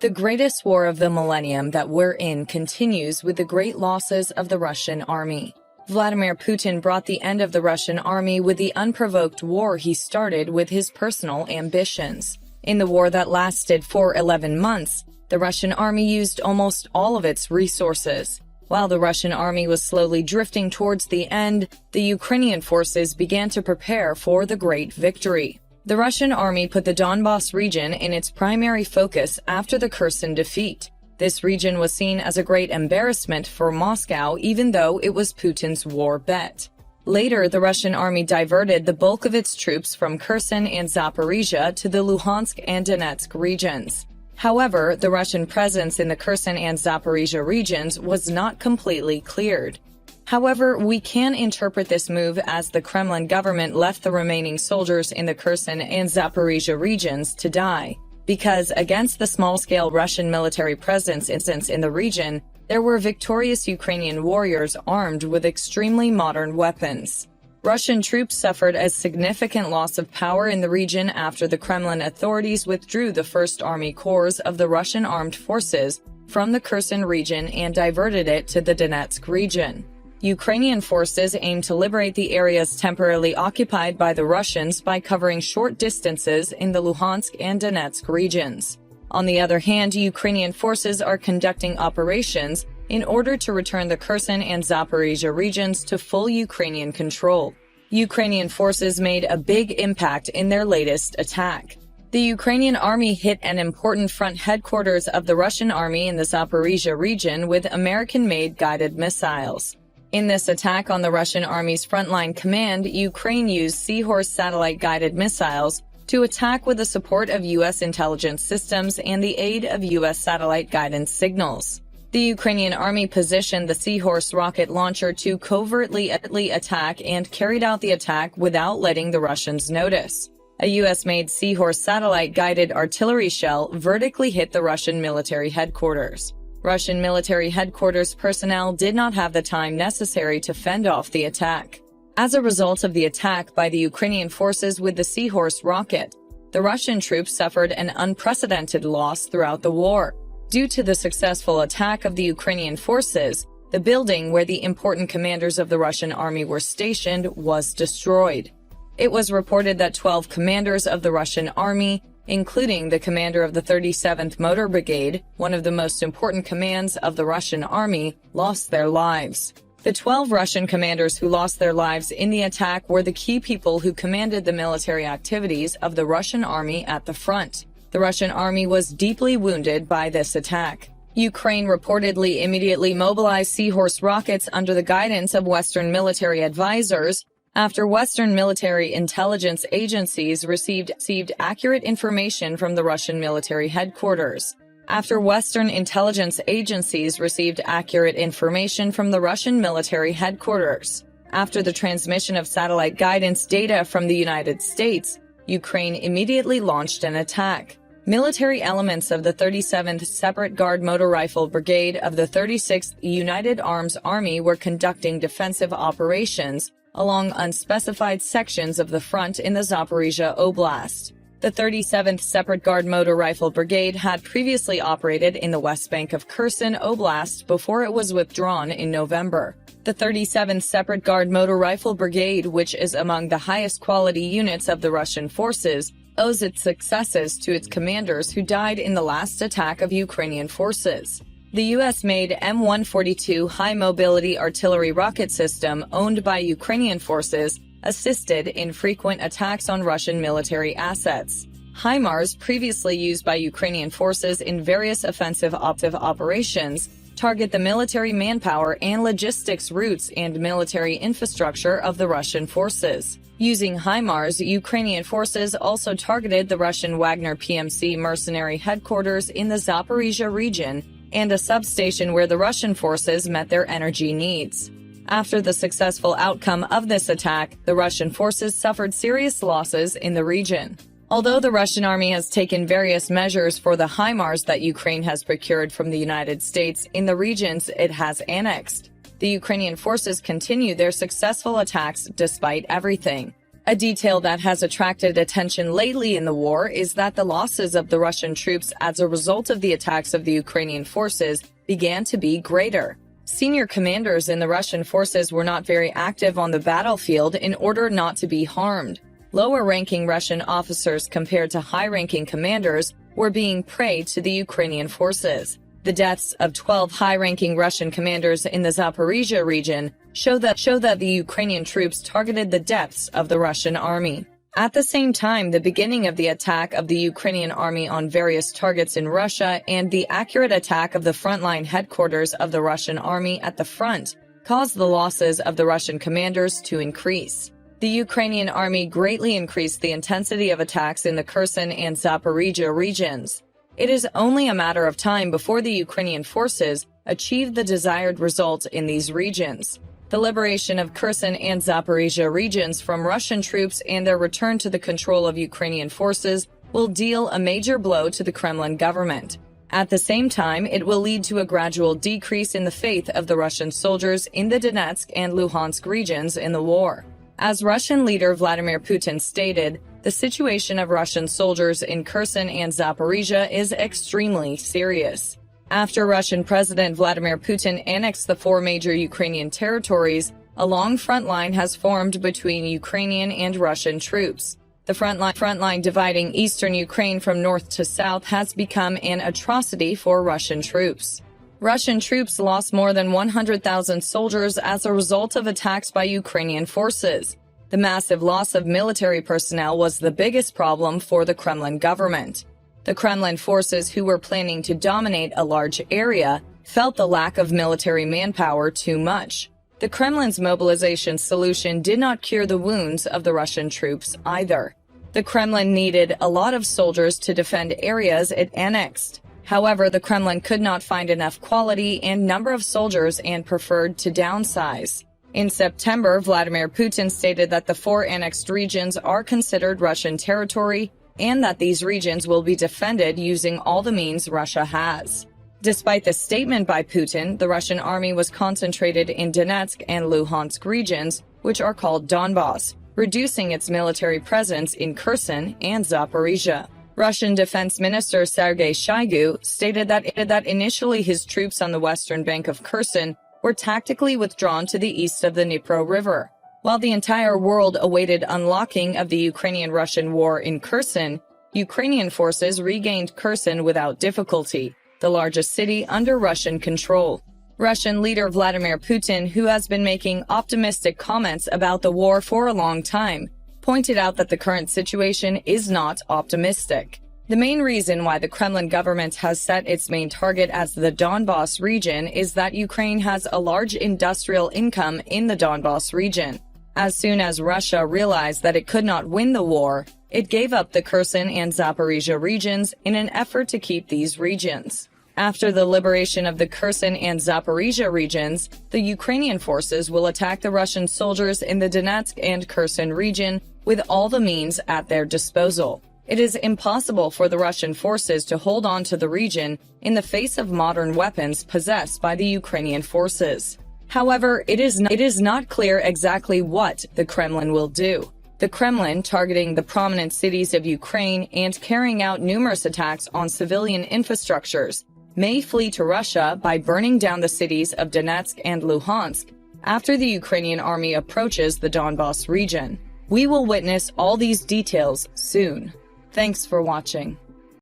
The greatest war of the millennium that we're in continues with the great losses of the Russian army. Vladimir Putin brought the end of the Russian army with the unprovoked war he started with his personal ambitions. In the war that lasted for 11 months, the Russian army used almost all of its resources. While the Russian army was slowly drifting towards the end, the Ukrainian forces began to prepare for the great victory. The Russian army put the Donbas region in its primary focus after the Kherson defeat. This region was seen as a great embarrassment for Moscow, even though it was Putin's war bet. Later, the Russian army diverted the bulk of its troops from Kherson and Zaporizhia to the Luhansk and Donetsk regions. However, the Russian presence in the Kherson and Zaporizhia regions was not completely cleared. However, we can interpret this move as the Kremlin government left the remaining soldiers in the Kherson and Zaporizhia regions to die, because against the small-scale Russian military presence in the region, there were victorious Ukrainian warriors armed with extremely modern weapons. Russian troops suffered a significant loss of power in the region after the Kremlin authorities withdrew the 1st Army Corps of the Russian Armed Forces from the Kherson region and diverted it to the Donetsk region. Ukrainian forces aimed to liberate the areas temporarily occupied by the Russians by covering short distances in the Luhansk and Donetsk regions. On the other hand, Ukrainian forces are conducting operations in order to return the Kherson and Zaporizhia regions to full Ukrainian control. Ukrainian forces made a big impact in their latest attack. The Ukrainian army hit an important front headquarters of the Russian army in the Zaporizhia region with American-made guided missiles. In this attack on the Russian army's frontline command, Ukraine used Seahorse satellite-guided missiles to attack with the support of U.S. intelligence systems and the aid of U.S. satellite guidance signals. The Ukrainian army positioned the Seahorse rocket launcher to covertly attack and carried out the attack without letting the Russians notice. A U.S.-made Seahorse satellite-guided artillery shell vertically hit the Russian military headquarters. Russian military headquarters personnel did not have the time necessary to fend off the attack. As a result of the attack by the Ukrainian forces with the Seahorse rocket, the Russian troops suffered an unprecedented loss throughout the war. Due to the successful attack of the Ukrainian forces, the building where the important commanders of the Russian army were stationed was destroyed. It was reported that 12 commanders of the Russian army, including the commander of the 37th Motor Brigade, one of the most important commands of the Russian army, lost their lives. The 12 Russian commanders who lost their lives in the attack were the key people who commanded the military activities of the Russian army at the front. The Russian army was deeply wounded by this attack. Ukraine reportedly immediately mobilized Seahorse rockets under the guidance of Western military advisors after Western military intelligence agencies received accurate information from the Russian military headquarters. After Western intelligence agencies received accurate information from the Russian military headquarters. After the transmission of satellite guidance data from the United States, Ukraine immediately launched an attack. Military elements of the 37th Separate Guard Motor Rifle Brigade of the 36th United Arms Army were conducting defensive operations along unspecified sections of the front in the Zaporizhia Oblast. The 37th Separate Guard Motor Rifle Brigade had previously operated in the West Bank of Kherson Oblast before it was withdrawn in November. The 37th Separate Guard Motor Rifle Brigade, which is among the highest quality units of the Russian forces, owes its successes to its commanders who died in the last attack of Ukrainian forces. The U.S.-made M142 high-mobility artillery rocket system owned by Ukrainian forces assisted in frequent attacks on Russian military assets. Himars, previously used by Ukrainian forces in various offensive operations, target the military manpower and logistics routes and military infrastructure of the Russian forces. Using Himars, Ukrainian forces also targeted the Russian Wagner PMC mercenary headquarters in the Zaporizhia region and a substation where the Russian forces met their energy needs. After the successful outcome of this attack, the Russian forces suffered serious losses in the region. Although the Russian army has taken various measures for the Himars that Ukraine has procured from the United States in the regions it has annexed, the Ukrainian forces continue their successful attacks despite everything. A detail that has attracted attention lately in the war is that the losses of the Russian troops as a result of the attacks of the Ukrainian forces began to be greater. Senior commanders in the Russian forces were not very active on the battlefield in order not to be harmed. Lower-ranking Russian officers compared to high-ranking commanders were being prey to the Ukrainian forces. The deaths of 12 high-ranking Russian commanders in the Zaporizhia region show that the Ukrainian troops targeted the depths of the Russian army. At the same time, the beginning of the attack of the Ukrainian army on various targets in Russia and the accurate attack of the frontline headquarters of the Russian army at the front caused the losses of the Russian commanders to increase. The Ukrainian army greatly increased the intensity of attacks in the Kherson and Zaporizhia regions. It is only a matter of time before the Ukrainian forces achieve the desired result in these regions. The liberation of Kherson and Zaporizhia regions from Russian troops and their return to the control of Ukrainian forces will deal a major blow to the Kremlin government. At the same time, it will lead to a gradual decrease in the faith of the Russian soldiers in the Donetsk and Luhansk regions in the war. As Russian leader Vladimir Putin stated, the situation of Russian soldiers in Kherson and Zaporizhia is extremely serious. After Russian President Vladimir Putin annexed the 4 major Ukrainian territories, a long front line has formed between Ukrainian and Russian troops. The front line dividing eastern Ukraine from north to south has become an atrocity for Russian troops. Russian troops lost more than 100,000 soldiers as a result of attacks by Ukrainian forces. The massive loss of military personnel was the biggest problem for the Kremlin government. The Kremlin forces, who were planning to dominate a large area, felt the lack of military manpower too much. The Kremlin's mobilization solution did not cure the wounds of the Russian troops either. The Kremlin needed a lot of soldiers to defend areas it annexed. However, the Kremlin could not find enough quality and number of soldiers and preferred to downsize. In September, Vladimir Putin stated that the 4 annexed regions are considered Russian territory and that these regions will be defended using all the means Russia has. Despite the statement by Putin, the Russian army was concentrated in Donetsk and Luhansk regions, which are called Donbas, reducing its military presence in Kherson and Zaporizhia. Russian Defense Minister Sergei Shoigu stated that initially his troops on the western bank of Kherson were tactically withdrawn to the east of the Dnipro River. While the entire world awaited unlocking of the Ukrainian-Russian war in Kherson, Ukrainian forces regained Kherson without difficulty, the largest city under Russian control. Russian leader Vladimir Putin, who has been making optimistic comments about the war for a long time, pointed out that the current situation is not optimistic. The main reason why the Kremlin government has set its main target as the Donbas region is that Ukraine has a large industrial income in the Donbas region. As soon as Russia realized that it could not win the war, it gave up the Kherson and Zaporizhia regions in an effort to keep these regions. After the liberation of the Kherson and Zaporizhia regions, the Ukrainian forces will attack the Russian soldiers in the Donetsk and Kherson region with all the means at their disposal. It is impossible for the Russian forces to hold on to the region in the face of modern weapons possessed by the Ukrainian forces. However, it is not clear exactly what the Kremlin will do. The Kremlin, targeting the prominent cities of Ukraine and carrying out numerous attacks on civilian infrastructures, may flee to Russia by burning down the cities of Donetsk and Luhansk after the Ukrainian army approaches the Donbas region. We will witness all these details soon. Thanks for watching.